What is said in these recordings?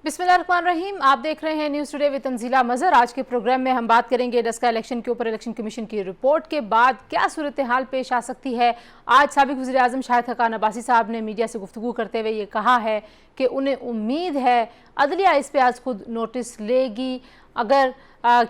बिस्मिल्लाहिर्रहमानिर्रहीम। आप देख रहे हैं news today with Tanzila Mazhar. आज के प्रोग्राम में हम बात करेंगे डस्का इलेक्शन के ऊपर। इलेक्शन कमीशन की रिपोर्ट के बाद क्या सूरत हाल पेश आ सकती है। आज साबिक वज़ीर आज़म शाहिद हक़ान अब्बासी साहब ने मीडिया से गुफ्तगू करते हुए ये कहा है कि उन्हें उम्मीद है अदलिया इस पर आज खुद नोटिस लेगी। अगर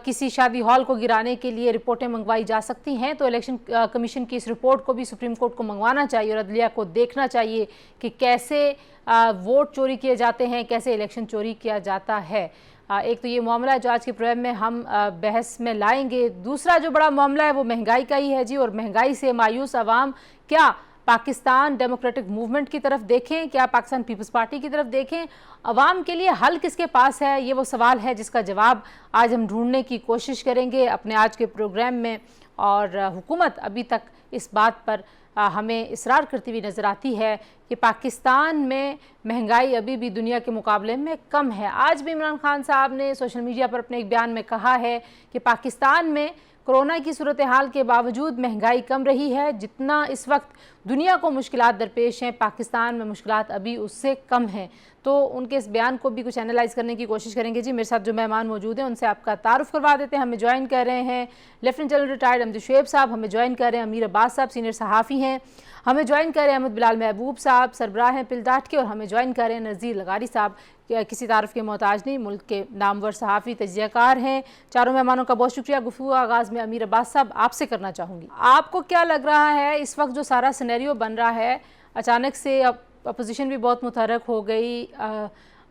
किसी शादी हॉल को गिराने के लिए रिपोर्टें मंगवाई जा सकती हैं तो इलेक्शन कमीशन की इस रिपोर्ट को भी सुप्रीम कोर्ट को मंगवाना चाहिए और अदलिया को देखना चाहिए कि कैसे वोट चोरी किए जाते हैं, कैसे इलेक्शन चोरी किया जाता है। एक तो ये मामला है जो आज के प्रोग्राम में हम बहस में लाएंगे। दूसरा जो बड़ा मामला है वो महंगाई का ही है जी, और महंगाई से मायूस अवाम क्या पाकिस्तान डेमोक्रेटिक मूवमेंट की तरफ देखें, क्या पाकिस्तान पीपल्स पार्टी की तरफ देखें? अवाम के लिए हल किसके पास है, ये वो सवाल है जिसका जवाब आज हम ढूंढने की कोशिश करेंगे अपने आज के प्रोग्राम में। और हुकूमत अभी तक इस बात पर हमें इसरार करती हुई नज़र आती है कि पाकिस्तान में महंगाई अभी भी दुनिया के मुकाबले में कम है। आज भी इमरान खान साहब ने सोशल मीडिया पर अपने एक बयान में कहा है कि पाकिस्तान में कोरोना की सूरत हाल के बावजूद महंगाई कम रही है। जितना इस वक्त दुनिया को मुश्किलात दरपेश हैं, पाकिस्तान में मुश्किलात अभी उससे कम हैं। तो उनके इस बयान को भी कुछ एनालाइज करने की कोशिश करेंगे जी। मेरे साथ जो मेहमान मौजूद हैं उनसे आपका तारुफ करवा देते हैं। हमें ज्वाइन कर रहे हैं lieutenant general retired Ahmed Shoaib साहब, हमें ज्वाइन कर रहे हैं अमीर अब्बास साहब, सीनियर सहाफ़ी हैं, हमें ज्वाइन कर रहे हैं अहमद बिलाल महबूब साहब, सरबराह हैं पिलडाट के, और हमें ज्वाइन कर रहे हैं नज़ीर लगारी साहब, किसी तारफ़ के मोहताज नहीं, मुल्क के नामवर सहाफ़ी तजियाकार हैं। चारों मेहमानों का बहुत शुक्रिया। गुफ्तगू आगाज़ में अमीर अब्बास साहब आपसे करना चाहूँगी। आपको क्या लग रहा है इस वक्त जो सारा सिनेरियो बन रहा है, अचानक से अब अपोजिशन भी बहुत मुतहरक हो गई,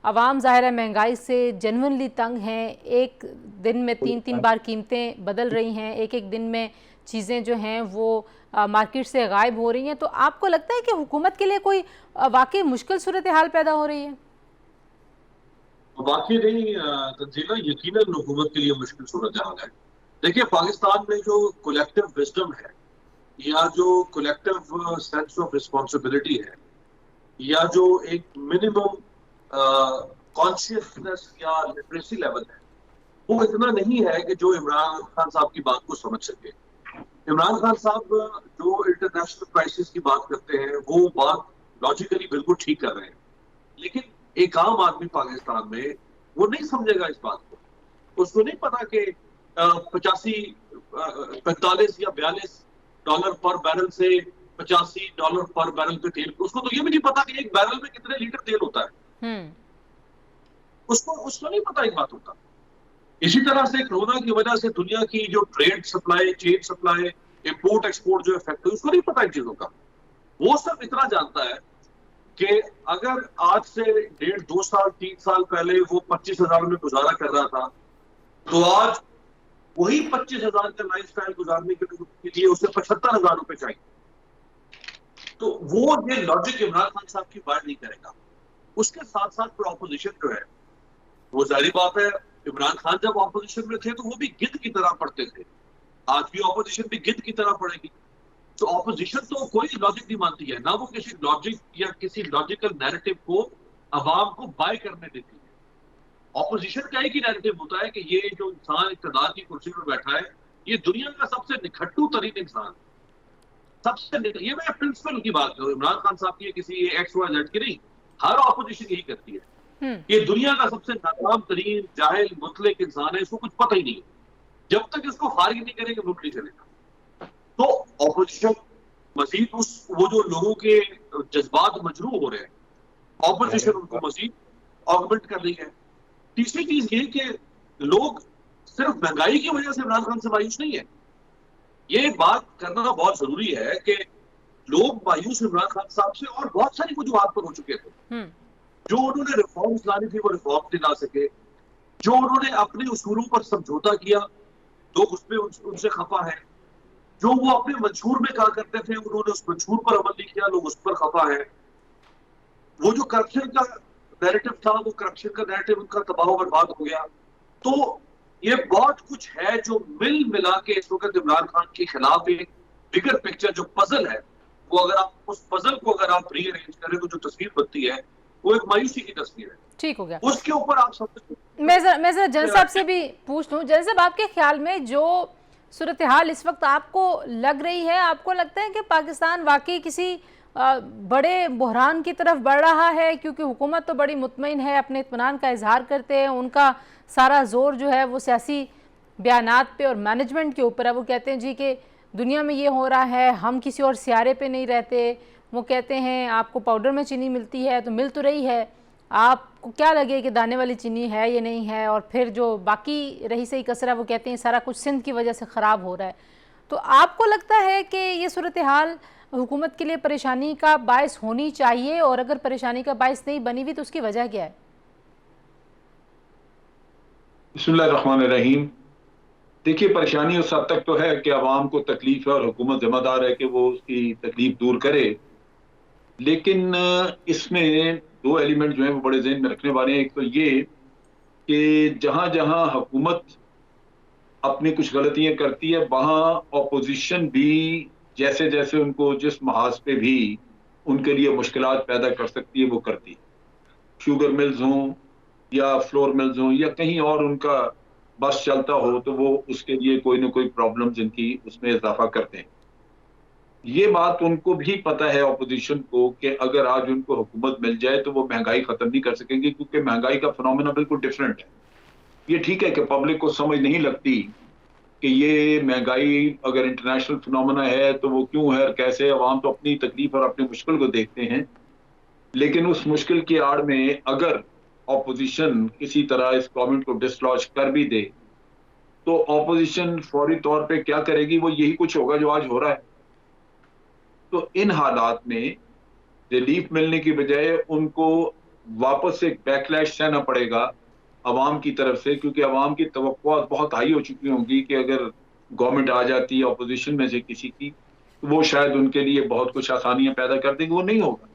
अवाम ज़ाहिर है महंगाई से जेन्युइनली तंग हैं, एक दिन में 3-3 बार कीमतें बदल रही हैं, एक एक दिन में चीज़ें जो हैं वो मार्केट से गायब हो रही हैं। तो आपको लगता है कि हुकूमत के लिए कोई वाकई मुश्किल सूरत हाल पैदा हो रही है? वाकई नहीं तंजीला, यकीनन हुकूमत के लिए मुश्किल सूरत हाल है। देखिए, पाकिस्तान में जो कलेक्टिव विजडम है या जो कलेक्टिव सेंस ऑफ रिस्पॉन्सिबिलिटी है या जो एक मिनिमम कॉन्शियसनेस या लिटरेसी लेवल है, वो इतना नहीं है कि जो इमरान खान साहब की बात को समझ सके। इमरान खान साहब जो इंटरनेशनल क्राइसिस की बात करते हैं वो बात लॉजिकली बिल्कुल ठीक कर रहे हैं, लेकिन एक आम आदमी पाकिस्तान में वो नहीं समझेगा इस बात को। उसको नहीं पता कि 45 या $42 पर बैरल से $85 पर बैरल पे तेल, उसको तो ये भी नहीं पता कि एक बैरल में कितने लीटर तेल होता है। उसको उसको नहीं पता एक बात होता। इसी तरह से कोरोना की वजह से दुनिया की जो trade supply, chain supply, import export जो इफेक्ट है, उसको नहीं पता इन चीजों का। वो सब इतना जानता है कि अगर आज से 1.5, 2 साल, 3 साल पहले वो 25,000 में गुजारा कर रहा था, तो आज वही 25,000 का लाइफ स्टाइल गुजारने के लिए उसे 75,000 रुपए चाहिए। तो वो ये लॉजिक इमरान खान साहब की बात नहीं करेगा। उसके साथ साथ फिर ऑपोजिशन जो है, वो जाहिर बात है, इमरान खान जब ऑपोजिशन में थे तो वो भी गिद्ध की तरह पढ़ते थे, आज भी ऑपोजिशन भी गिद्ध की तरह पढ़ेगी। तो ऑपोजिशन तो कोई लॉजिक नहीं मानती है, ना वो किसी लॉजिक या किसी लॉजिकल नैरेटिव को अवाम को बाय करने देती है। ऑपोजिशन का एक ही नैरेटिव होता है कि ये जो इंसान इक़्तिदार की कुर्सी पर बैठा है, ये दुनिया का सबसे निखट्टू तरीन इंसान, ये मैं प्रिंसिपल की बात करूं, इमरान खान साहब की किसी XYZ की नहीं, हर ऑपोजिशन यही करती है। ये दुनिया का सबसे नाकाम तरीन जाहिल मुतलक इंसान है, इसको कुछ पता ही नहीं। जब तक इसको फारिग नहीं करेंगे मुल्क नहीं चलेगा। तो ऑपोजिशन मजीद वो जो लोगों के जज्बात मजरूह हो रहे हैं, ऑपोजिशन उनको मजीद ऑगमेंट कर रही है। तीसरी चीज ये कि लोग सिर्फ महंगाई की वजह से इमरान खान से मायूस नहीं है। ये बात करना बहुत जरूरी है कि लोग मायूस इमरान खान साहब से और बहुत सारी वजूहात पर हो चुके थे। जो उन्होंने रिफॉर्म्स लानी थी वो रिफॉर्म नहीं ला सके, जो उन्होंने अपने उसूलों पर समझौता किया लोग उसमें उनसे खफा है, जो वो अपने मंशूर में कहा करते थे उन्होंने उस मंशूर पर अमल नहीं किया, लोग उस पर खफा है। वो जो करप्शन का नैरेटिव था, वो करप्शन का नैरेटिव उनका तबाह बर्बाद हो गया। तो ये बहुत कुछ है जो मिल मिला के इस वक्त इमरान खान के खिलाफ एक बिगर पिक्चर जो पजल है, वो अगर आप उस पजल को अगर आप रीअरेंज करें तो जो तस्वीर बनती है वो एक मायूसी की तस्वीर है। ठीक हो गया। उसके ऊपर आप सब मैं जरा जनरल साहब से भी पूछ लूं। जनरल साहब, आपके ख्याल में जो सूरत हाल इस वक्त आपको लग रही है, आपको लगता है कि पाकिस्तान वाकई किसी बड़े बहरान की तरफ बढ़ रहा है? क्योंकि हुकूमत तो बड़ी मुतमईन है, अपने इत्मीनान का इजहार करते हैं, उनका सारा जोर जो है वो सियासी बयानात पे और मैनेजमेंट के ऊपर है। वो कहते हैं जी कि दुनिया में ये हो रहा है, हम किसी और सियारे पे नहीं रहते। वो कहते हैं आपको पाउडर में चीनी मिलती है तो मिल तो रही है, आपको क्या लगे कि दाने वाली चीनी है या नहीं है, और फिर जो बाकी रही सही कसरा वो कहते हैं सारा कुछ सिंध की वजह से ख़राब हो रहा है। तो आपको लगता है कि ये सूरत हाल हुकूमत के लिए परेशानी का बायस होनी चाहिए, और अगर परेशानी का बायस नहीं बनी हुई तो उसकी वजह क्या है? बिस्मिल्लाहिर्रहमानिर्रहीम। देखिए, परेशानी उस हद तक तो है कि आवाम को तकलीफ है और हुकूमत जिम्मेदार है कि वो उसकी तकलीफ दूर करे। लेकिन इसमें दो एलिमेंट जो हैं वो बड़े ज़हन में रखने वाले हैं। एक तो ये कि जहां जहां हुकूमत अपनी कुछ गलतियां करती है, वहां ऑपोजिशन भी जैसे जैसे उनको जिस महाज पे भी उनके लिए मुश्किलात पैदा कर सकती है वो करती है। शुगर मिल्स हों या फ्लोर मिल्स हों या कहीं और उनका बस चलता हो तो वो उसके लिए कोई ना कोई प्रॉब्लम जिनकी उसमें इजाफा करते हैं। ये बात उनको भी पता है ऑपोजिशन को कि अगर आज उनको हुकूमत मिल जाए तो वो महंगाई खत्म नहीं कर सकेंगे, क्योंकि महंगाई का फिनोमेना बिल्कुल डिफरेंट है। ये ठीक है कि पब्लिक को समझ नहीं लगती कि ये महंगाई अगर इंटरनेशनल फिनोमेना है तो वो क्यों है और कैसे। अवाम तो अपनी तकलीफ और अपनी मुश्किल को देखते हैं, लेकिन उस मुश्किल की आड़ में अगर ऑपोजिशन किसी तरह इस गवर्नमेंट को डिसलॉज कर भी दे तो ऑपोजिशन फौरी तौर पे क्या करेगी, वो यही कुछ होगा जो आज हो रहा है। तो इन हालात में रिलीफ मिलने की बजाय उनको वापस से एक बैकलैश सहना पड़ेगा अवाम की तरफ से, क्योंकि अवाम की तवक्कुआत बहुत हाई हो चुकी होंगी कि अगर गवर्नमेंट आ जाती है ऑपोजिशन में से किसी की तो वो शायद उनके लिए बहुत कुछ आसानियां पैदा कर देगी। वो नहीं होगा।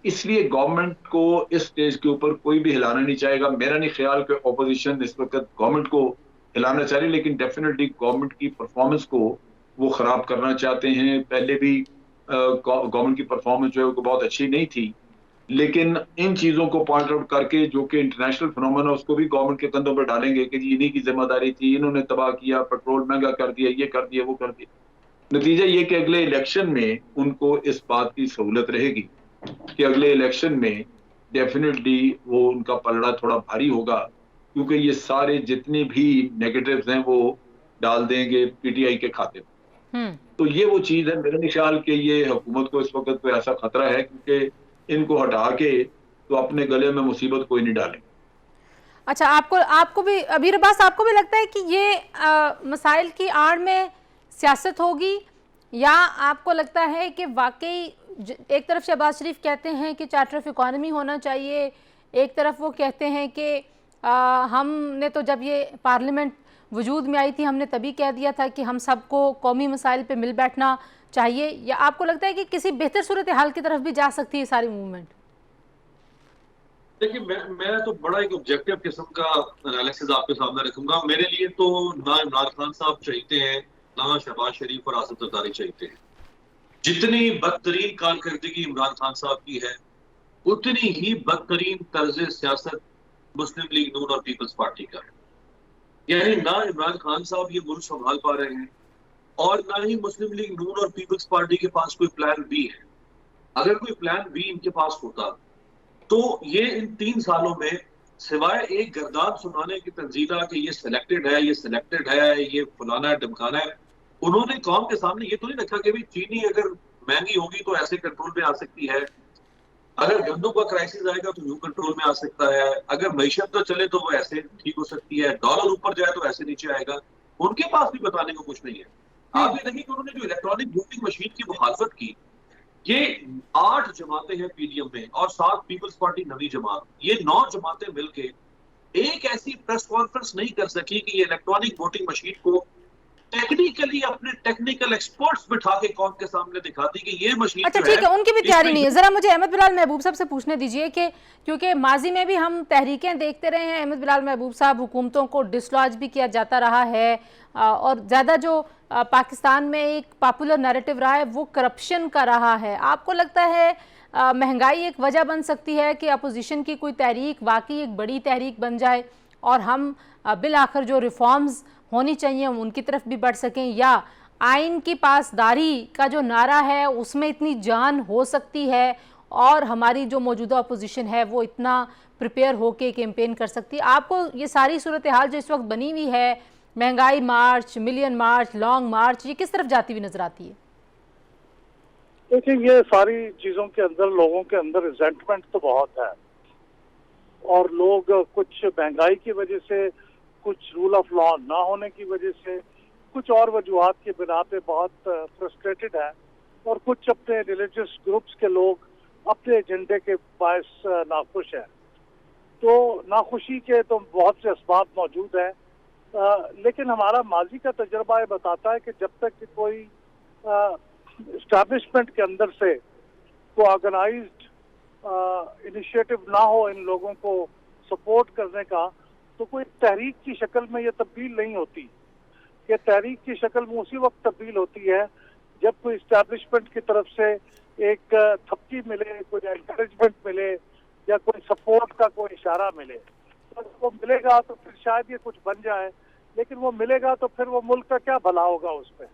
इसलिए गवर्नमेंट को इस स्टेज के ऊपर कोई भी हिलाना नहीं चाहेगा। मेरा नहीं ख्याल कि ऑपोजिशन इस वक्त गवर्नमेंट को हिलाना चाह रही, लेकिन डेफिनेटली गवर्नमेंट की परफॉर्मेंस को वो खराब करना चाहते हैं। पहले भी गवर्नमेंट की परफॉर्मेंस जो है वो बहुत अच्छी नहीं थी, लेकिन इन चीजों को पॉइंट आउट करके जो कि इंटरनेशनल फिनोमेना उसको भी गवर्नमेंट के कंधों पर डालेंगे कि जी इन्हीं की जिम्मेदारी थी, इन्होंने तबाह किया, पेट्रोल महंगा कर दिया, ये कर दिया, वो कर दिया। नतीजा ये कि अगले इलेक्शन में उनको इस बात की सहूलत रहेगी कि अगले इलेक्शन में डेफिनेटली वो उनका पलड़ा थोड़ा भारी होगा, क्योंकि ये सारे जितने भी नेगेटिव्स हैं वो डाल देंगे पीटीआई के खाते में। तो ये वो चीज है। मेरे ख्याल कि ये हुकूमत को इस वक्त कोई ऐसा खतरा है, क्योंकि इनको हटा के तो अपने गले में मुसीबत कोई नहीं डालेंगे। अच्छा, आपको भी अबीर अब्बास, आपको भी लगता है कि ये मसाइल की आड़ में सियासत होगी, या आपको लगता है कि वाकई एक तरफ शहबाज शरीफ कहते हैं कि चार्टर ऑफ इकोनॉमी होना चाहिए, एक तरफ वो कहते हैं कि हमने तो जब ये पार्लियामेंट वजूद में आई थी हमने तभी कह दिया था कि हम सबको कौमी मसाइल पे मिल बैठना चाहिए, या आपको लगता है कि किसी बेहतर सूरत हाल की तरफ भी जा सकती है सारी मूवमेंट? देखिए, मैं तो बड़ा एक ऑब्जेक्टिव किस्म का एनालिसिस आपके सामने रखूंगा। मेरे लिए तो ना इमरान खान साहब चाहिए हैं, ना शहबाज शरीफ और आसिफ जरदारी चाहिए हैं। जितनी बदतरीन कारकर्दगी इमरान खान साहब की है, उतनी ही बदतरीन तर्ज सियासत मुस्लिम लीग नून और पीपल्स पार्टी का है। यानी ना इमरान खान साहब ये मुल्क संभाल पा रहे हैं और ना ही मुस्लिम लीग नून और पीपल्स पार्टी के पास कोई प्लान बी है। अगर कोई प्लान बी इनके पास होता तो ये इन 3 सालों में सिवाय एक गर्दान सुनाने की तंजीला कि ये सिलेक्टेड है, ये सिलेक्टेड है, ये फलाना है, ढमकाना है, उन्होंने कौम के सामने ये तो नहीं रखा कि भाई चीनी अगर महंगी होगी तो ऐसे कंट्रोल में आ सकती है, अगर गंदों का क्राइसिस आएगा तो यूं कंट्रोल में आ सकता है, अगर मैशत तो चले तो वो ऐसे ठीक हो सकती है, डॉलर ऊपर जाए तो ऐसे नीचे आएगा। उनके पास भी बताने को कुछ नहीं है। आप ये देखिए कि उन्होंने जो इलेक्ट्रॉनिक वोटिंग मशीन की मुखालफत की, ये 8 जमातें हैं पीडीएम में और 7 पीपल्स पार्टी नवी जमात, ये 9 जमातें मिलके एक ऐसी प्रेस कॉन्फ्रेंस नहीं कर सकी कि ये इलेक्ट्रॉनिक वोटिंग मशीन को टेक्निकली अपने टेक्निकल एक्सपर्ट्स बिठा के कौम के सामने दिखाती कि ये मशीन। अच्छा ठीक है, उनकी भी तैयारी नहीं है। जरा मुझे अहमद बिलाल महबूब साहब से पूछने दीजिए कि क्योंकि माजी में भी हम तहरीकें देखते रहे हैं, अहमद बिलाल महबूब साहब, हुकूमतों को डिसलॉज भी किया जाता रहा है और ज़्यादा जो पाकिस्तान में एक पॉपुलर नैरेटिव रहा है वो करप्शन का रहा है। आपको लगता है महंगाई एक वजह बन सकती है कि अपोजिशन की कोई तहरीक वाकई एक बड़ी तहरीक बन जाए और हम बिल आखिर जो रिफॉर्म्स होनी चाहिए उनकी तरफ भी बढ़ सकें, या आइन की पासदारी का जो नारा है उसमें इतनी जान हो सकती है और हमारी जो मौजूदा अपोजिशन है वो इतना प्रिपेयर होके कैंपेन कर सकती है? आपको ये सारी सूरत हाल जो इस वक्त बनी हुई है, महंगाई मार्च, मिलियन मार्च, लॉन्ग मार्च, ये किस तरफ जाती हुई नजर आती है? देखिए, ये सारी चीजों के अंदर लोगों के अंदर रिजेंटमेंट तो बहुत है और लोग कुछ महंगाई की वजह से, कुछ रूल ऑफ लॉ ना होने की वजह से, कुछ और वजूहत की बिना पे बहुत फ्रस्ट्रेटेड है और कुछ अपने रिलीजियस ग्रुप्स के लोग अपने एजेंडे के बायस नाखुश है। तो नाखुशी के तो बहुत से असबाब मौजूद है, लेकिन हमारा माजी का तजर्बा ये बताता है कि जब तक कि कोई एस्टैब्लिशमेंट के अंदर से को ऑर्गेनाइज्ड इनिशिएटिव ना हो इन लोगों को सपोर्ट करने का, तो कोई तहरीक की शक्ल में ये तब्दील नहीं होती। ये तहरीक की शक्ल में उसी वक्त तब्दील होती है जब कोई इस्टेब्लिशमेंट की तरफ से एक थपकी मिले, कोई एनकरेजमेंट मिले या कोई सपोर्ट का कोई इशारा मिले। तो वो मिलेगा तो फिर शायद ये कुछ बन जाए, लेकिन वो मिलेगा तो फिर वो मुल्क का क्या भला होगा उस पर।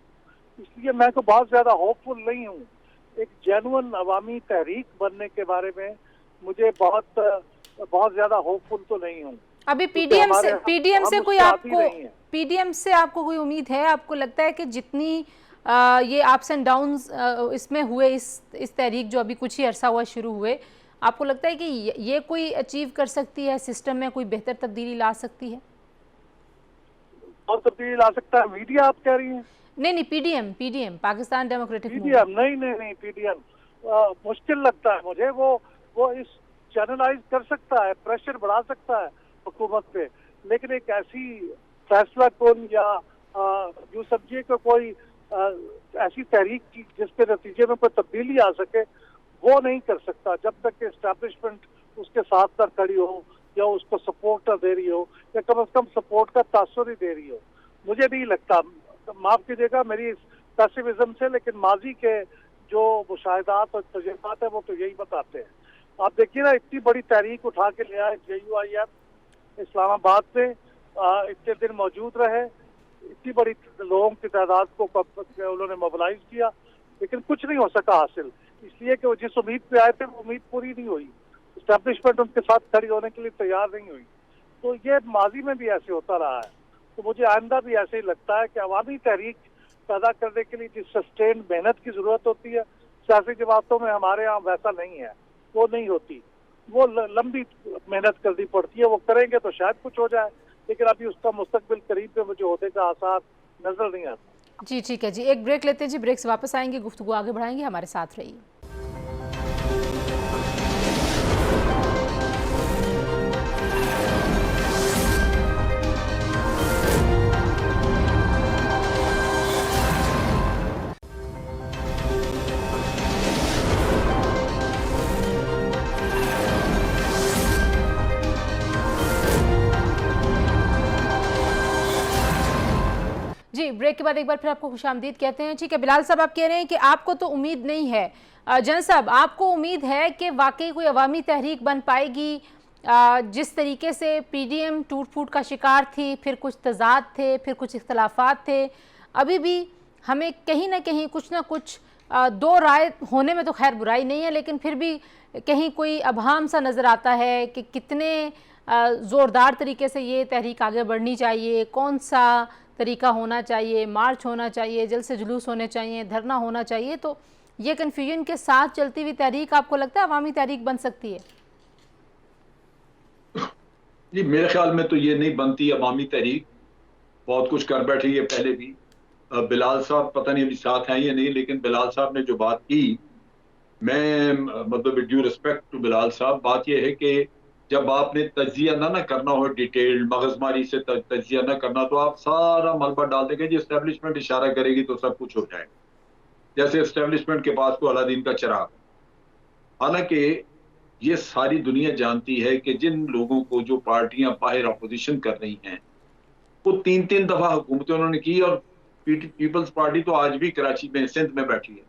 इसलिए मैं तो बहुत ज्यादा होपफुल नहीं हूँ। एक जेन्युइन अवामी तहरीक बनने के बारे में मुझे बहुत ज्यादा होपफुल तो नहीं हूँ। अभी पीडीएम से आपको कोई उम्मीद है? आपको लगता है कि जितनी ये अप्स एंड डाउन्स इसमें हुए, इस तहरीक जो अभी कुछ ही अरसा हुआ शुरू हुए, आपको लगता है कि ये कोई अचीव कर सकती है, सिस्टम में कोई बेहतर तब्दीली ला सकती है? और तब्दीली ला सकता है मीडिया, आप कह रही हैं? नहीं, पीडीएम पाकिस्तान डेमोक्रेटिक पीडीएम नहीं, पीडीएम मुश्किल लगता है मुझे। वो इस चैनलाइज कर सकता है, प्रेशर बढ़ा सकता है हुकूमत पे, लेकिन एक ऐसी फैसला कौन या जो समझिए कि कोई ऐसी तहरीक की जिसके नतीजे में कोई तब्दीली आ सके, वो नहीं कर सकता जब तक कि एस्टैब्लिशमेंट उसके साथ न खड़ी हो या उसको सपोर्ट न दे रही हो या कम से कम सपोर्ट का तासुर ही दे रही हो। मुझे नहीं लगता, माफ कीजिएगा मेरी पैसिविज्म से, लेकिन माजी के जो मुशाहिदात और तजुर्बात है वो तो यही बताते हैं। आप देखिए ना, इतनी बड़ी तहरीक उठा के ले आए JUIM इस्लामाबाद से, इतने दिन मौजूद रहे, इतनी बड़ी लोगों की तादाद को उन्होंने मोबिलाइज किया, लेकिन कुछ नहीं हो सका हासिल, इसलिए कि वो जिस उम्मीद पे आए थे वो उम्मीद पूरी नहीं हुई। एस्टैब्लिशमेंट उनके साथ खड़ी होने के लिए तैयार नहीं हुई। तो ये माजी में भी ऐसे होता रहा है, तो मुझे आइंदा भी ऐसे ही लगता है कि अवामी तहरीक पैदा करने के लिए जिस सस्टेन मेहनत की जरूरत होती है, सियासी जमातों में हमारे यहाँ वैसा नहीं है, वो नहीं होती। वो लंबी मेहनत करनी पड़ती है, वो करेंगे तो शायद कुछ हो जाए, लेकिन अभी उसका मुस्तकबिल करीब में मुझे होने का आसार नजर नहीं आता। जी ठीक है जी, एक ब्रेक लेते हैं जी, ब्रेक से वापस आएंगे, गुफ्तगू आगे बढ़ाएंगे, हमारे साथ रहिए। जी, ब्रेक के बाद एक बार फिर आपको खुशामदीद कहते हैं। ठीक है बिलाल साहब, आप कह रहे हैं कि आपको तो उम्मीद नहीं है, जन साहब आपको उम्मीद है कि वाकई कोई अवामी तहरीक बन पाएगी? जिस तरीके से पीडीएम टूट फूट का शिकार थी, फिर कुछ तजाद थे, फिर कुछ इख्तलाफात थे, अभी भी हमें कहीं ना कहीं कुछ ना कुछ दो राय होने में तो खैर बुराई नहीं है, लेकिन फिर भी कहीं कोई अभाम सा नज़र आता है कि कितने ज़ोरदार तरीके से ये तहरीक आगे बढ़नी चाहिए, कौन सा तरीका होना चाहिए, मार्च होना चाहिए, जल्द से जुलूस होने चाहिए, धरना होना चाहिए। तो ये कन्फ्यूजन के साथ चलती हुई तहरीक आपको लगता है अवामी तहरीक बन सकती है? जी मेरे ख्याल में तो ये नहीं बनती अवामी तहरीक, बहुत कुछ कर बैठी है पहले भी। बिलाल साहब पता नहीं अभी साथ हैं या नहीं, लेकिन बिलाल साहब ने जो बात की, मैं मतलब ड्यू रिस्पेक्ट टू बिलाल साहब, बात यह है कि जब आपने तजिया ना करना हो, डिटेल्ड मगजमारी से तजिया ना करना, तो आप सारा मलबा डाल देंगे जी एस्टेब्लिशमेंट इशारा करेगी तो सब कुछ हो जाएगा, जैसे एस्टेब्लिशमेंट के पास को अलादीन का चिराग। हालांकि ये सारी दुनिया जानती है कि जिन लोगों को जो पार्टियां बाहर अपोजिशन कर रही हैं, वो 3-3 दफा हुकूमतें उन्होंने की, और पीपल्स पार्टी तो आज भी कराची में, सिंध में बैठी है।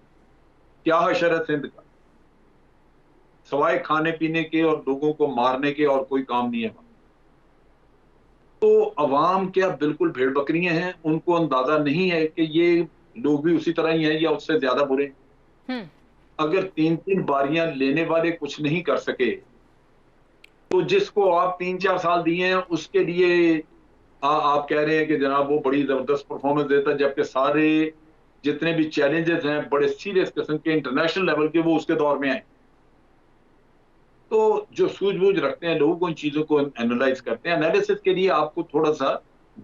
क्या हशर है सिंध का? सवाए खाने पीने के और लोगों को मारने के और कोई काम नहीं है। तो अवाम क्या बिल्कुल भेड़ बकरियां हैं? उनको अंदाजा नहीं है कि ये लोग भी उसी तरह ही हैं या उससे ज्यादा बुरे हैं। अगर 3-3 बारियां लेने वाले कुछ नहीं कर सके तो जिसको आप 3-4 साल दिए हैं उसके लिए आप कह रहे हैं कि जनाब वो बड़ी जबरदस्त परफॉर्मेंस देता है, जबकि सारे जितने भी चैलेंजेस हैं बड़े सीरियस किस्म के इंटरनेशनल लेवल के वो उसके दौर में आए। तो जो सूझबूझ रखते हैं लोग उन चीजों को एनालाइज करते हैं। एनालिसिस के लिए आपको थोड़ा सा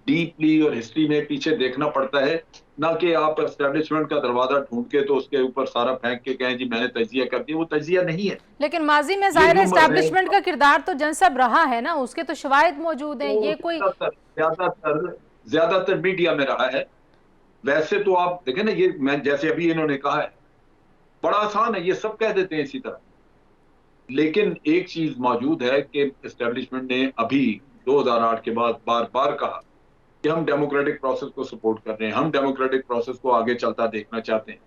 डीपली और हिस्ट्री में पीछे देखना पड़ता है, ना कि आप एस्टेब्लिशमेंट का दरवाजा ढूंढ के तो उसके ऊपर सारा फेंक के कहें जी मैंने तजिया कर दिया। वो तजिया नहीं है। लेकिन माजी में जाहिर है एस्टैब्लिशमेंट का किरदार तो जनसब रहा है ना, उसके तो शवाहिद मौजूद हैं। ये कोई ज्यादातर मीडिया में रहा है। वैसे तो आप देखें ना, ये मैं जैसे अभी इन्होंने कहा है बड़ा आसान है, ये सब कह देते हैं इसी तरह। लेकिन एक चीज मौजूद है कि एस्टेब्लिशमेंट ने अभी 2008 के बाद बार बार कहा कि हम डेमोक्रेटिक प्रोसेस को सपोर्ट कर रहे हैं, हम डेमोक्रेटिक प्रोसेस को आगे चलता देखना चाहते हैं।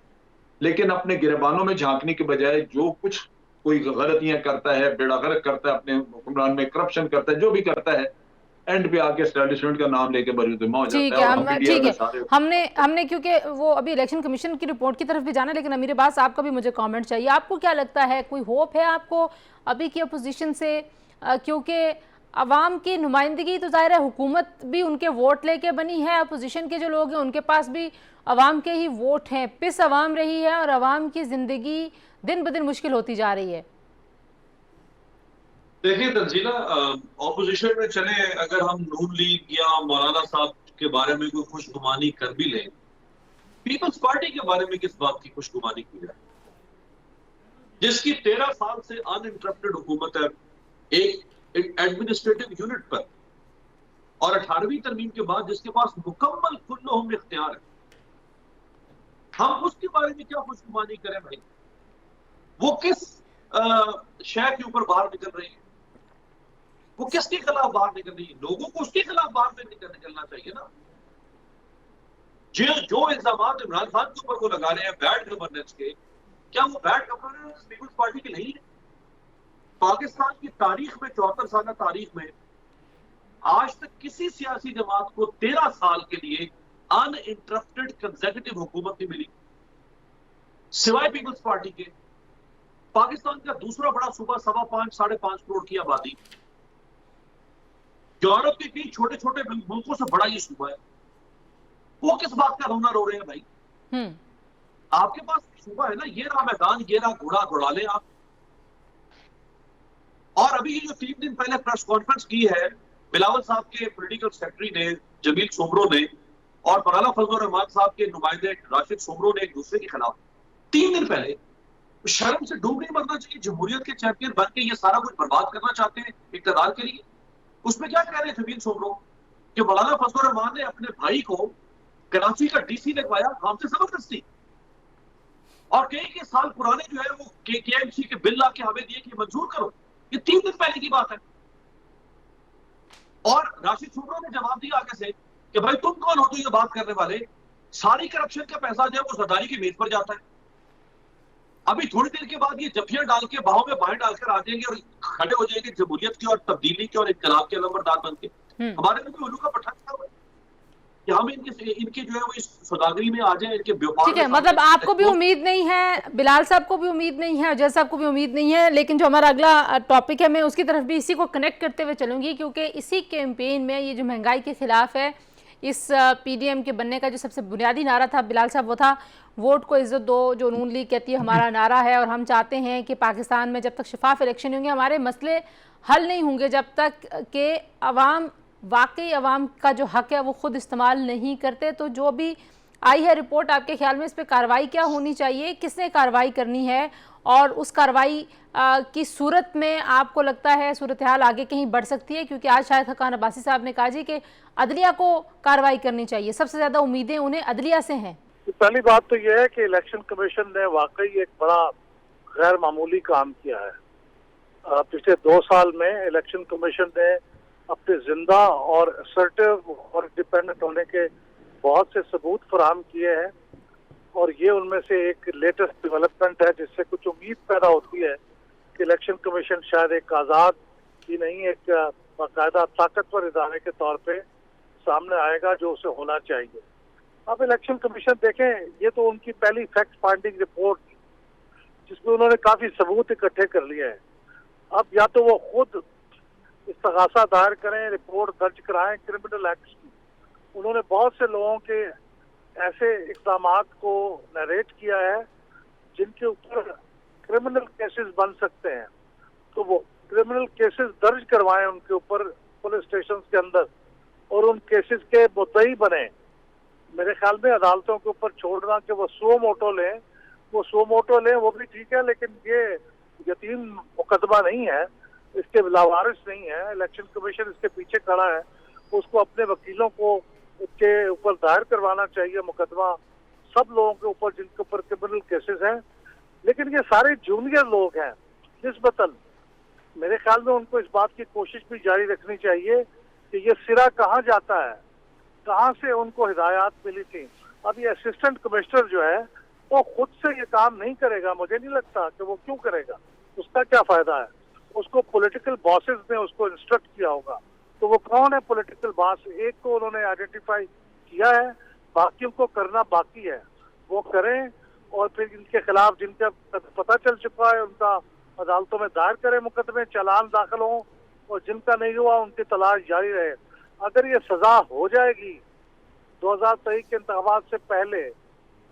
लेकिन अपने गिरबानों में झांकने के बजाय जो कुछ कोई गलतियां करता है, बेड़ा गर्क करता है, अपने हुक्मरान में करप्शन करता है, जो भी करता है, एंड पे आके एस्टेब्लिशमेंट का नाम लेके बरीदुमा हो ठीक जाता है। है। ठीक है, हमने क्योंकि वो अभी इलेक्शन कमीशन की रिपोर्ट की तरफ भी जाना, लेकिन अमीर अब्बास आपका भी मुझे कमेंट चाहिए। आपको क्या लगता है, कोई होप है आपको अभी की अपोजिशन से? क्योंकि अवाम की नुमाइंदगी तो ज़ाहिर है हुकूमत भी उनके वोट लेके बनी है, अपोजिशन के जो लोग हैं उनके पास भी अवाम के ही वोट हैं। पिस अवाम रही है और अवाम की ज़िंदगी दिन ब दिन मुश्किल होती जा रही है। देखिए तंजीला, ऑपोजिशन में चले, अगर हम नून लीग या मौलाना साहब के बारे में कोई खुशगुमानी कर भी लें, पीपल्स पार्टी के बारे में किस बात की खुशगुमानी की जाए, जिसकी 13 साल से अनइंटरप्टेड हुकूमत है एक एडमिनिस्ट्रेटिव यूनिट पर, और 18वीं तरमीम के बाद जिसके पास मुकम्मल कुल्लुहुम इख्तियार है। हम उसके बारे में क्या खुशगुमानी करें भाई? वो किस शय के ऊपर बाहर निकल रही है, वो किसके खिलाफ बाहर निकल रही है? लोगों को उसके खिलाफ बाहर निकलना चाहिए ना। जो इल्जामात इमरान खान के ऊपर वो लगा रहे हैं बैड गवर्नेंस के, क्या वो बैड गवर्नेंस पीपल्स पार्टी की नहीं है? पाकिस्तान की तारीख में, 74 साल तारीख में आज तक किसी सियासी जमात को 13 साल के लिए अनइंटरप्टेड कंसेक्यूटिव हुकूमत नहीं मिली सिवाय पीपल्स पार्टी के। पाकिस्तान का दूसरा बड़ा सूबा 5.5 करोड़ की आबादी, यूरोप के कई छोटे छोटे मुल्कों से बड़ा ये सूबा है, वो किस बात का रोना रो रहे हैं भाई? आपके पास सूबा है ना, ये रहा मैदान, ये रहा घोड़ा, घोड़ा ले आप। और अभी ये जो 3 दिन पहले प्रेस कॉन्फ्रेंस की है बिलावल साहब के पॉलिटिकल सेक्रेटरी ने, जमील सोमरो ने, और मौलाना फजलुर रहमान साहब के नुमाइंदे राशिद सोमरो ने एक दूसरे के खिलाफ 3 दिन पहले, शर्म से डूब नहीं मरना चाहिए? जमहूरियत के चैंपियन बन के ये सारा कुछ बर्बाद करना चाहते हैं इक़्तिदार के लिए। उसमें क्या कह रहे हैं जमील सोमरो कि मौलाना फजलुर रहमान ने अपने भाई को कराची का डीसी लगवाया हमसे जबरदस्ती, और कई साल पुराने जो है वो केएमसी के बिल लाके हमें दिए कि मंजूर करो। ये 3 दिन पहले की बात है। और राशिद सोमरो ने जवाब दिया आगे से कि भाई तुम कौन हो तो ये बात करने वाले? सारी करप्शन का पैसा जो है वो सरदारी की मेज पर जाता है। अभी थोड़ी देर के बाद ये जफियां डाल के बाहों में बाहें डालकर आ जाएंगे और खड़े हो जाएंगे जमहूरियत की और तब्दीली के और इनकलाब के अलंबरदार बन के। हमारे में कोई उल्लू का पट्टा क्या हुआ कि हम इनके जो है वो इस सौदागरी में आ जाए, इनके व्यापार। ठीक है, मतलब आपको भी उम्मीद नहीं है, बिलाल साहब को भी उम्मीद नहीं है, अजय साहब को भी उम्मीद नहीं है। लेकिन जो हमारा अगला टॉपिक है, मैं उसकी तरफ भी इसी को कनेक्ट करते हुए चलूंगी, क्योंकि इसी कैंपेन में ये जो महंगाई के खिलाफ है, इस पीडीएम के बनने का जो सबसे बुनियादी नारा था बिलाल साहब, वो था वोट को इज्जत दो, जो नून लीग कहती है हमारा नारा है। और हम चाहते हैं कि पाकिस्तान में जब तक शफाफ इलेक्शन होंगे, हमारे मसले हल नहीं होंगे जब तक कि अवाम, वाकई अवाम का जो हक है वो खुद इस्तेमाल नहीं करते। तो जो भी आई है रिपोर्ट, आपके ख्याल में इस पर कार्रवाई क्या होनी चाहिए, किसने कार्रवाई करनी है, और उस कार्रवाई की सूरत में आपको लगता है सूरत हाल आगे कहीं बढ़ सकती है? क्योंकि आज शाहिद हक़ान अब्बासी साहब ने कहा जी कि अदलिया को कार्रवाई करनी चाहिए, सबसे ज़्यादा उम्मीदें उन्हें अदलिया से हैं। पहली बात तो यह है कि इलेक्शन कमीशन ने वाकई एक बड़ा गैर मामूली काम किया है। पिछले 2 साल में इलेक्शन कमीशन ने अपने जिंदा और असर्टिव और इंडिपेंडेंट होने के बहुत से सबूत फराहम किए हैं, और ये उनमें से एक लेटेस्ट डेवलपमेंट है जिससे कुछ उम्मीद पैदा होती है कि इलेक्शन कमीशन शायद एक आज़ाद ही नहीं, एक बाकायदा ताकतवर इदारे के तौर पे सामने आएगा जो उसे होना चाहिए। अब इलेक्शन कमीशन देखें, ये तो उनकी पहली फैक्ट फाइंडिंग रिपोर्ट जिसमें उन्होंने काफी सबूत इकट्ठे कर लिए हैं। अब या तो वो खुद इस्तगासा दायर करें, रिपोर्ट दर्ज कराएं क्रिमिनल एक्ट की। उन्होंने बहुत से लोगों के ऐसे इक़दाम को नरेट किया है जिनके ऊपर क्रिमिनल केसेस बन सकते हैं, तो वो क्रिमिनल केसेस दर्ज करवाएं उनके ऊपर पुलिस स्टेशन के अंदर और उन केसेस के मुद्दई बने। मेरे ख्याल में अदालतों के ऊपर छोड़ना कि वो सो मोटो लें, वो भी ठीक है, लेकिन ये यतीम मुकदमा नहीं है, इसके लावारिस नहीं है। इलेक्शन कमीशन इसके पीछे खड़ा है, उसको अपने वकीलों को इसके ऊपर दायर करवाना चाहिए मुकदमा सब लोगों के ऊपर जिनके ऊपर क्रिमिनल केसेस हैं। लेकिन ये सारे जूनियर लोग हैं निस्बतन, मेरे ख्याल में उनको इस बात की कोशिश भी जारी रखनी चाहिए कि ये सिरा कहाँ जाता है, कहाँ से उनको हिदायत मिली थी। अब ये असिस्टेंट कमिश्नर जो है वो खुद से ये काम नहीं करेगा, मुझे नहीं लगता कि वो क्यों करेगा, उसका क्या फायदा है। उसको पॉलिटिकल बॉसेस ने उसको इंस्ट्रक्ट किया होगा। तो वो कौन है पॉलिटिकल बॉस? एक को उन्होंने आइडेंटिफाई किया है, बाकियों को करना बाकी है, वो करें और फिर इनके खिलाफ जिनका पता चल चुका है उनका अदालतों में दायर करें मुकदमे, चालान दाखिल हों, और जिनका नहीं हुआ उनकी तलाश जारी रहे। अगर ये सजा हो जाएगी 2023 के इंतखाबात से पहले,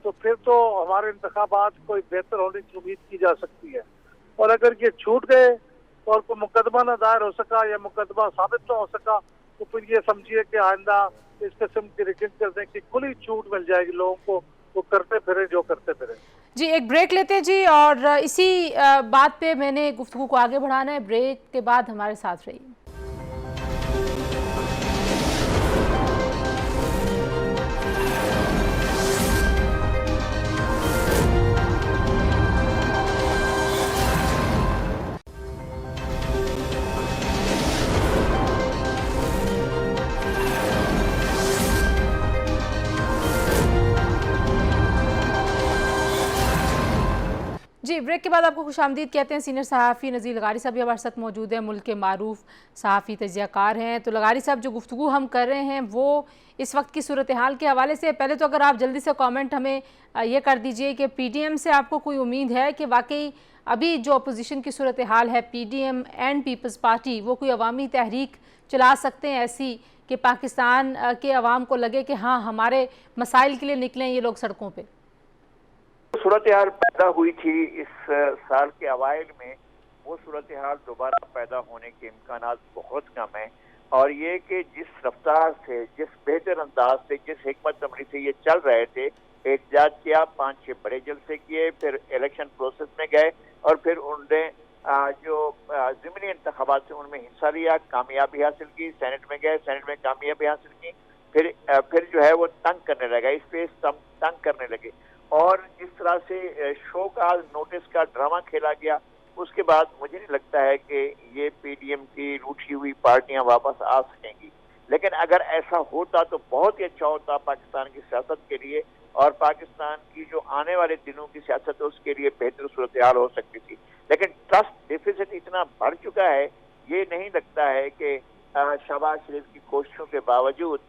तो फिर तो हमारे इंतखाबात कोई बेहतर होने की उम्मीद की जा सकती है। और अगर ये छूट गए और कोई मुकदमा न दायर हो सका या मुकदमा साबित न हो सका, तो फिर ये समझिए कि आइंदा इस किस्म की रिगिंग करने की खुली छूट मिल जाएगी लोगों को, वो करते फिरे जो करते फिरे। जी एक ब्रेक लेते हैं जी, और इसी बात पे मैंने गुफ्तगू को आगे बढ़ाना है। ब्रेक के बाद हमारे साथ रहिए। जी ब्रेक के बाद आपको खुशामदीद कहते हैं। सीनियर सहाफ़ी नज़ीर लगारी साहब भी हमारे साथ मौजूद हैं, मुल्क के मारूफ सहाफ़ी तजियाकार हैं। तो लगारी साहब, जो गुफ्तगू हम कर रहे हैं वो इस वक्त की सूरत हाल के हवाले से, पहले तो अगर आप जल्दी से कमेंट हमें ये कर दीजिए कि पीडीएम से आपको कोई उम्मीद है कि वाकई अभी जो अपोजिशन की सूरत हाल है, पीडीएम एंड पीपल्स पार्टी वो कोई अवामी तहरीक चला सकते हैं ऐसी कि पाकिस्तान के अवाम को लगे कि हाँ हमारे मसाइल के लिए निकलें ये लोग सड़कों पर? सूरत हाल पैदा हुई थी इस साल के अवाइल में, वो सूरत हाल दोबारा पैदा होने के इम्कानात बहुत कम है। और ये कि जिस रफ्तार से, जिस बेहतर अंदाज से, जिस हिकमत अमली से ये चल रहे थे, एहतजाज किया, 5-6 बड़े जलसे किए, फिर इलेक्शन प्रोसेस में गए और फिर उन्होंने जो ज़िमनी इंतखाबात से उनमें हिस्सा लिया, कामयाबी हासिल की, सेनेट में गए, सेनेट में कामयाबी हासिल की, फिर जो है वो तंग करने लगा, इस पे तंग करने लगे और जिस तरह से शो का नोटिस का ड्रामा खेला गया, उसके बाद मुझे नहीं लगता है कि ये पीडीएम की रूठी हुई पार्टियां वापस आ सकेंगी। लेकिन अगर ऐसा होता तो बहुत ही अच्छा होता पाकिस्तान की सियासत के लिए, और पाकिस्तान की जो आने वाले दिनों की सियासत है उसके लिए बेहतर सूरत हाल हो सकती थी। लेकिन ट्रस्ट डिफिसिट इतना बढ़ चुका है, ये नहीं लगता है कि शहबाज शरीफ की कोशिशों के बावजूद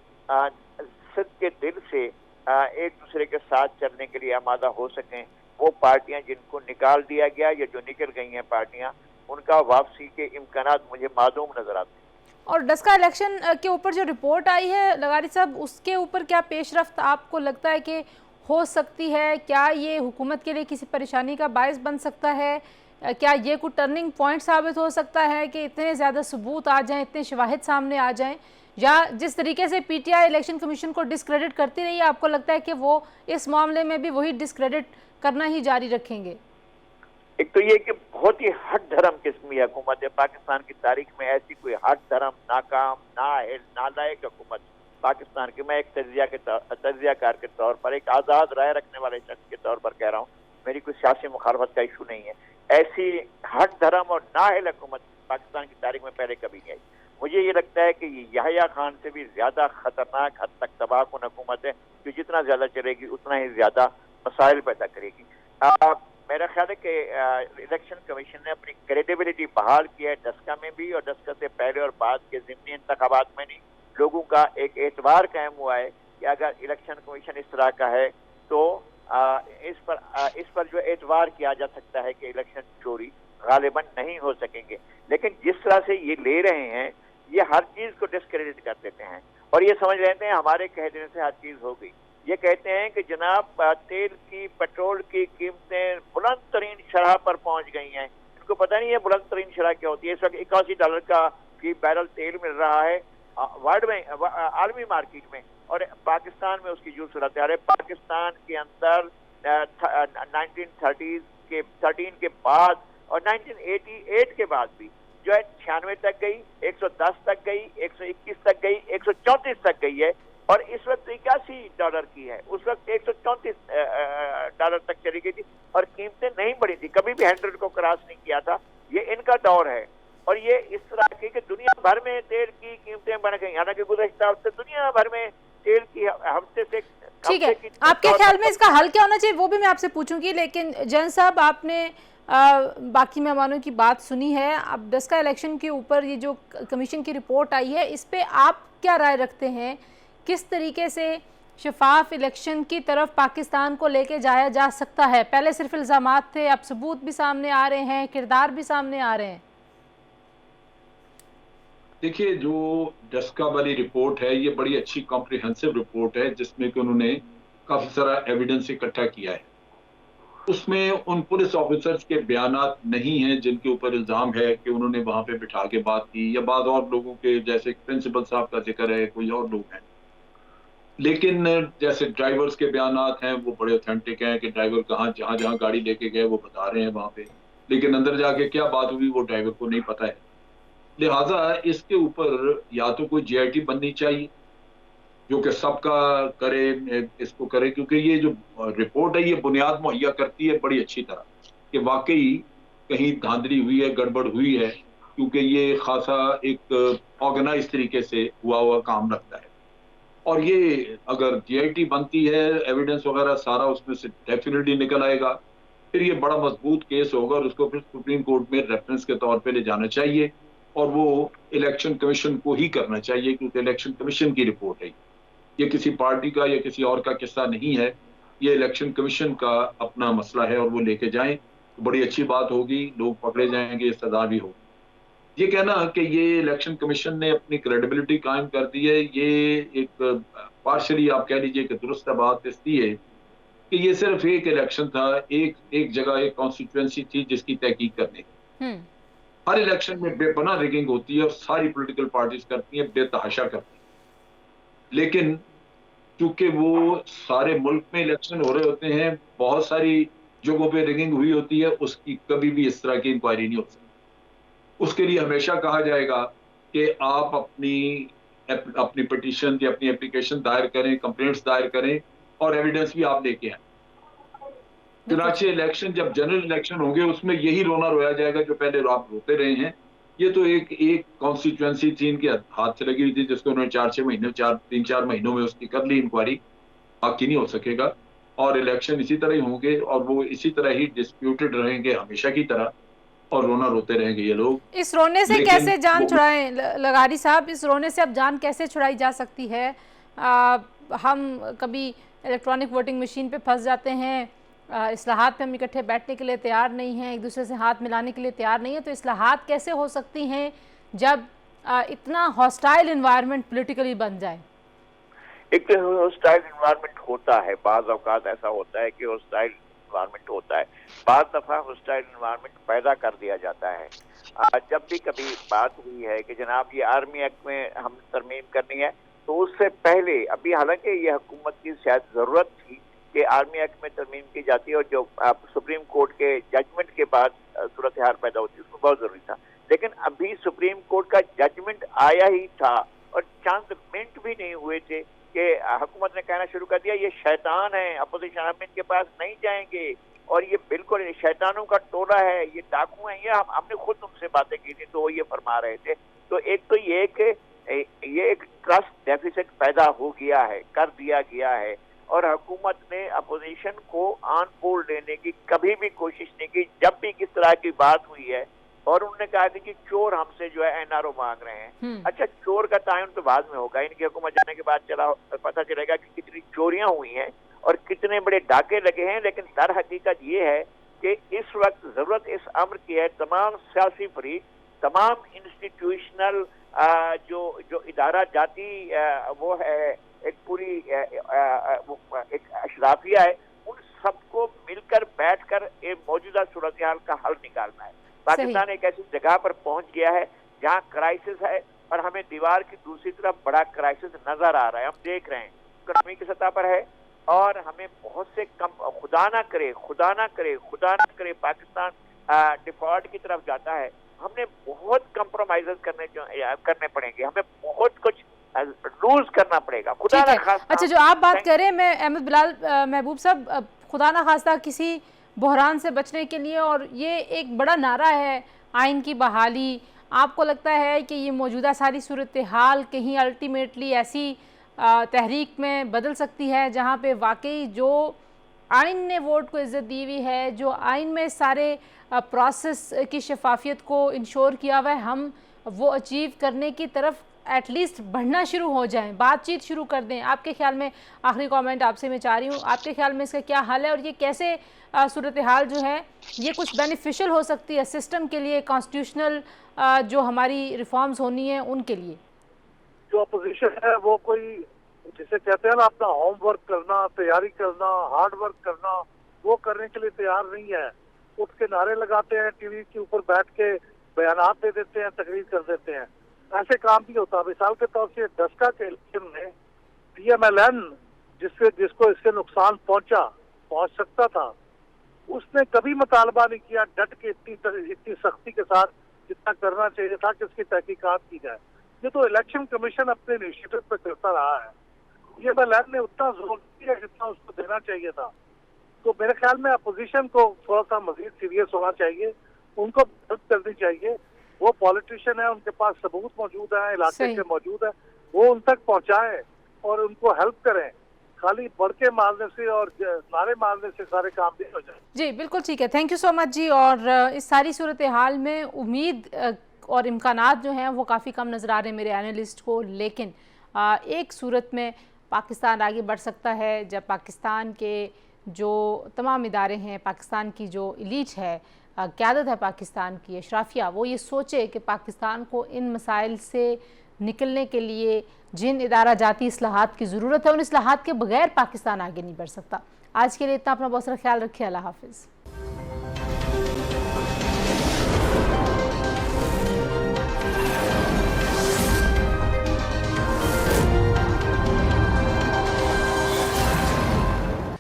सिद्ध के दिल से एक दूसरे के साथ चलने के लिए आमादा हो सकें। वो पार्टियां जिनको निकाल दिया गया या जो निकल गई हैं पार्टियां, उनका वापसी के इम्कानात मुझे मालूम नजर आते हैं। और डस्का इलेक्शन के ऊपर जो रिपोर्ट आई है लगारी साहब, उसके ऊपर क्या पेशरफ्त आपको लगता है कि हो सकती है? क्या ये हुकूमत के लिए किसी परेशानी का बायस बन सकता है? क्या ये कोई टर्निंग पॉइंट साबित हो सकता है कि इतने ज़्यादा सबूत आ जाएं, इतने शवाहिद सामने आ जाएं? या जिस तरीके से पीटीआई इलेक्शन कमीशन को डिस्क्रेडिट करती रही है, आपको लगता है कि वो इस मामले में भी वही डिस्क्रेडिट करना ही जारी रखेंगे? एक तो ये कि बहुत ही हट धर्म किस्म की हुकूमत है। पाकिस्तान की तारीख में ऐसी कोई हट धर्म, नाकाम, नाअहल, नालायक हुकूमत पाकिस्तान की, मैं एक तजियाकार के तौर पर, एक आज़ाद राय रखने वाले शख्स के तौर पर कह रहा हूँ, मेरी कोई सियासी मुखालफत का इशू नहीं है। ऐसी हट धर्म और नाअहल हुकूमत पाकिस्तान की तारीख में पहले कभी नहीं आई। मुझे ये लगता है कि ये याहिया खान से भी ज्यादा खतरनाक, हद तक तबाहकुन हुकूमत है, जो जितना ज्यादा चलेगी उतना ही ज्यादा मसाइल पैदा करेगी। मेरा ख्याल है कि इलेक्शन कमीशन ने अपनी क्रेडिबिलिटी बहाल की है, डस्का में भी और डस्का से पहले और बाद के ज़िमनी इंतखाबात में नहीं। लोगों का एक एतबार कायम हुआ है कि अगर इलेक्शन कमीशन इस तरह का है तो इस पर जो एतबार किया जा सकता है कि इलेक्शन चोरी गालिबन नहीं हो सकेंगे। लेकिन जिस तरह से ये ले रहे हैं, ये हर चीज को डिस्क्रेडिट कर देते हैं और ये समझ लेते हैं हमारे कह देने से हर चीज हो गई। ये कहते हैं कि जनाब तेल की, पेट्रोल की कीमतें बुलंद तरीन शरह पर पहुंच गई हैं। इनको पता नहीं है बुलंद तरीन शरह क्या होती है। इस वक्त $81 का की बैरल तेल मिल रहा है वर्ल्ड में, आलमी मार्केट में, और पाकिस्तान में उसकी जो सूरत है, पाकिस्तान के अंदर 1913 के बाद और 1988 के बाद भी जो है 96 तक गई, 110 तक गई, 121 तक गई, 134 तक गई है और इस वक्त $81 की है। उस वक्त $134 तक चली गई थी और कीमतें नहीं बढ़ी थी, कभी भी 100 को क्रॉस नहीं किया था। ये इनका दौर है और ये इस तरह की कि दुनिया भर में तेल की कीमतें बढ़ गई। हालांकि गुज़श्ता हफ्ते दुनिया भर में तेल की हफ्ते से ठीक है, आपके ख्याल में इसका हल क्या होना चाहिए वो भी मैं आपसे पूछूंगी, लेकिन जैन साहब आपने बाकी मेहमानों की बात सुनी है। अब डस्का इलेक्शन के ऊपर ये जो कमीशन की रिपोर्ट आई है, इस पे आप क्या राय रखते हैं? किस तरीके से शफाफ इलेक्शन की तरफ पाकिस्तान को लेके जाया जा सकता है? पहले सिर्फ इल्ज़ामात थे, अब सबूत भी सामने आ रहे हैं, किरदार भी सामने आ रहे हैं। देखिए, जो डस्का वाली रिपोर्ट है ये बड़ी अच्छी कॉम्प्रिहेंसिव रिपोर्ट है जिसमें कि उन्होंने काफी सारा एविडेंस इकट्ठा किया है। उसमें उन पुलिस ऑफिसर्स के बयानात नहीं हैं जिनके ऊपर इल्जाम है कि उन्होंने वहां पे बिठा के बात की, या बाद और लोगों के जैसे प्रिंसिपल साहब का जिक्र है, कोई और लोग हैं। लेकिन जैसे ड्राइवर्स के बयानात हैं वो बड़े ऑथेंटिक हैं कि ड्राइवर कहाँ जहां जहां गाड़ी लेके गए वो बता रहे हैं वहां पे, लेकिन अंदर जाके क्या बात हुई वो ड्राइवर को नहीं पता है। लिहाजा इसके ऊपर या तो कोई जीआईटी बननी चाहिए जो कि सबका करे, इसको करे, क्योंकि ये जो रिपोर्ट है ये बुनियाद मुहैया करती है बड़ी अच्छी तरह कि वाकई कहीं धांधली हुई है, गड़बड़ हुई है, क्योंकि ये खासा एक ऑर्गेनाइज तरीके से हुआ काम लगता है। और ये अगर जीआईटी बनती है, एविडेंस वगैरह सारा उसमें से डेफिनेटली निकल आएगा, फिर ये बड़ा मजबूत केस होगा और उसको फिर सुप्रीम कोर्ट में रेफरेंस के तौर पे ले जाना चाहिए और वो इलेक्शन कमीशन को ही करना चाहिए, क्योंकि इलेक्शन कमीशन की रिपोर्ट है। ये किसी पार्टी का या किसी और का किस्सा नहीं है, ये इलेक्शन कमीशन का अपना मसला है और वो लेके जाएं तो बड़ी अच्छी बात होगी, लोग पकड़े जाएंगे, सजा भी होगी। ये कहना कि ये इलेक्शन कमीशन ने अपनी क्रेडिबिलिटी कायम कर दी है, ये एक पार्शली आप कह लीजिए कि दुरुस्त बात इसलिए कि ये सिर्फ एक इलेक्शन था, एक जगह एक कॉन्स्टिट्यूएंसी थी जिसकी तहकीक करने। हर इलेक्शन में बेपनाह रिगिंग होती है और सारी पॉलिटिकल पार्टीज करती हैं, बेतहाशा करती हैं। लेकिन चूंकि वो सारे मुल्क में इलेक्शन हो रहे होते हैं, बहुत सारी जगहों पे रिगिंग हुई होती है, उसकी कभी भी इस तरह की इंक्वायरी नहीं हो सकती। उसके लिए हमेशा कहा जाएगा कि आप अपनी पिटीशन या अपनी एप्लीकेशन दायर करें, कंप्लेंट्स दायर करें और एविडेंस भी आप लेके आए। चुनाचे इलेक्शन जब जनरल इलेक्शन होंगे उसमें यही रोना रोया जाएगा जो पहले आप रोते रहे हैं। ये तो एक कॉन्स्टिट्यूएंसी थी इनके हाथ से लगी हुई थी जिसको उन्होंने 3-4 महीनों में उसकी कर ली इंक्वायरी, बाकी नहीं हो सकेगा। और इलेक्शन इसी तरह ही होंगे और वो इसी तरह ही डिस्प्यूटेड रहेंगे हमेशा की तरह और रोना रोते रहेंगे ये लोग। इस रोने से कैसे जान छुड़ाएं लगारी साहब? इस रोने से अब जान कैसे छुड़ाई जा सकती है? हम कभी इलेक्ट्रॉनिक वोटिंग मशीन पे फंस जाते हैं, इस्लाहात पे हम इकट्ठे बैठने के लिए तैयार नहीं हैं, एक दूसरे से हाथ मिलाने के लिए तैयार नहीं है, तो इस्लाहात कैसे हो सकती हैं जब इतना हॉस्टाइल इन्वायरमेंट पॉलिटिकली बन जाए? एक तो हॉस्टाइल इन्वायरमेंट होता है, बाज़ औक़ात ऐसा होता है कि हॉस्टाइल इन्वायरमेंट होता है, बाज़ दफ़ा हॉस्टाइल इन्वायरमेंट पैदा कर दिया जाता है। जब भी कभी बात हुई है कि जनाब ये आर्मी एक्ट में हम तरमीम करनी है, तो उससे पहले अभी हालांकि ये हुकूमत की शायद ज़रूरत थी कि आर्मी एक्ट में तरमीम की जाती है और जो सुप्रीम कोर्ट के जजमेंट के बाद सूरत हाल पैदा होती है, उसको बहुत ज़रूरी था। लेकिन अभी सुप्रीम कोर्ट का जजमेंट आया ही था और चंद मिनट भी नहीं हुए थे कि हुकूमत ने कहना शुरू कर दिया ये शैतान है, अपोजिशन हम इनके पास नहीं जाएंगे और ये बिल्कुल शैतानों का टोला है, ये डाकू हैं। ये हमने खुद उनसे बातें की थी तो वो ये फरमा रहे थे। तो एक तो ये कि ये एक ट्रस्ट डेफिसिट पैदा हो गया है, कर दिया गया है और हुकूमत ने अपोजिशन को ऑन बोर्ड लेने की कभी भी कोशिश नहीं की। जब भी किस तरह की बात हुई है और उन्होंने कहा था कि चोर हमसे जो है एनआरओ मांग रहे हैं। अच्छा, चोर का तयन तो बाद में होगा, इनकी हुकूमत जाने के बाद पता चलेगा कि कितनी चोरियां हुई हैं और कितने बड़े डाके लगे हैं। लेकिन दर हकीकत ये है कि इस वक्त जरूरत इस अम्र की है तमाम सियासी फरीक, तमाम इंस्टीट्यूशनल जो इदारा जाती वो है, एक पूरी एक अशराफिया है, उन सबको मिलकर बैठकर एक मौजूदा सूरत हाल का हल निकालना है। पाकिस्तान एक ऐसी जगह पर पहुंच गया है जहां क्राइसिस है और हमें दीवार की दूसरी तरफ बड़ा क्राइसिस नजर आ रहा है। हम देख रहे हैं इकोनॉमी की सतह पर है और हमें बहुत से खुदा ना करे पाकिस्तान डिफॉल्ट की तरफ जाता है। हमने बहुत कंप्रोमाइजेस करने पड़ेंगे, हमें बहुत कुछ लूज करना पड़ेगा, खुदा ना खास्ता। अच्छा, जो आप बात कर रहे हैं, मैं अहमद बिलाल महबूब साहब, खुदा ना खास्ता किसी बहरान से बचने के लिए, और ये एक बड़ा नारा है आइन की बहाली, आपको लगता है कि ये मौजूदा सारी सूरत हाल कहीं अल्टीमेटली ऐसी तहरीक में बदल सकती है जहाँ पे वाकई जो आइन ने वोट को इज़्ज़त दी हुई है, जो आइन में सारे प्रोसेस की शफाफियत को इंश्योर किया हुआ है, हम वो अचीव करने की तरफ एटलीस्ट बढ़ना शुरू हो जाएं, बातचीत शुरू कर दें? आपके ख्याल में, आखिरी कमेंट आपसे मैं चाह रही हूँ, आपके ख्याल में इसका क्या हल है और ये कैसे सूरत हाल जो है ये कुछ बेनिफिशियल हो सकती है सिस्टम के लिए, कॉन्स्टिट्यूशनल जो हमारी रिफॉर्म्स होनी है उनके लिए? जो अपोजिशन है वो कोई जिसे कहते हैं ना अपना होमवर्क करना, तैयारी करना, हार्ड वर्क करना, वो करने के लिए तैयार नहीं है। उठ के नारे लगाते हैं, टीवी के ऊपर बैठ के बयानात दे देते हैं, तकरीर कर देते हैं। ऐसे काम नहीं होता। मिसाल के तौर से डस्का के इलेक्शन में PMLN जिसको इससे नुकसान पहुंच सकता था, उसने कभी मुतालबा नहीं किया डट के इतनी सख्ती के साथ जितना करना चाहिए था कि उसकी तहकीकात की जाए। ये तो इलेक्शन कमीशन अपने इनिशिएटिव पे करता रहा है। PMLN ने उतना जोर दिया जितना उसको देना चाहिए था। तो मेरे ख्याल में अपोजिशन को थोड़ा सा मजीद सीरियस होना चाहिए, उनको मदद करनी चाहिए। वो पॉलिटिशियन है, उनके पास सबूत मौजूद है, इलाके के मौजूद है, वो उन तक पहुंचाए और उनको हेल्प करें। खाली बढ़ के मारने से और नारे मारने से सारे काम नहीं हो जाए। जी बिल्कुल ठीक है, थैंक यू सो मच जी। और इस सारी सूरत हाल में उम्मीद और इम्कानात जो हैं वो काफ़ी कम नज़र आ रहे हैं मेरे एनालिस्ट को, लेकिन एक सूरत में पाकिस्तान आगे बढ़ सकता है जब पाकिस्तान के जो तमाम इदारे हैं, पाकिस्तान की जो इलीट है, क़यादत है पाकिस्तान की, अशराफिया, वो ये सोचे कि पाकिस्तान को इन मसाइल से निकलने के लिए जिन इदारा जाती इस्लाहात की ज़रूरत है, उन इस्लाहात के बगैर पाकिस्तान आगे नहीं बढ़ सकता। आज के लिए इतना, अपना बहुत सारा ख्याल रखिए, अल्लाह हाफ़िज़।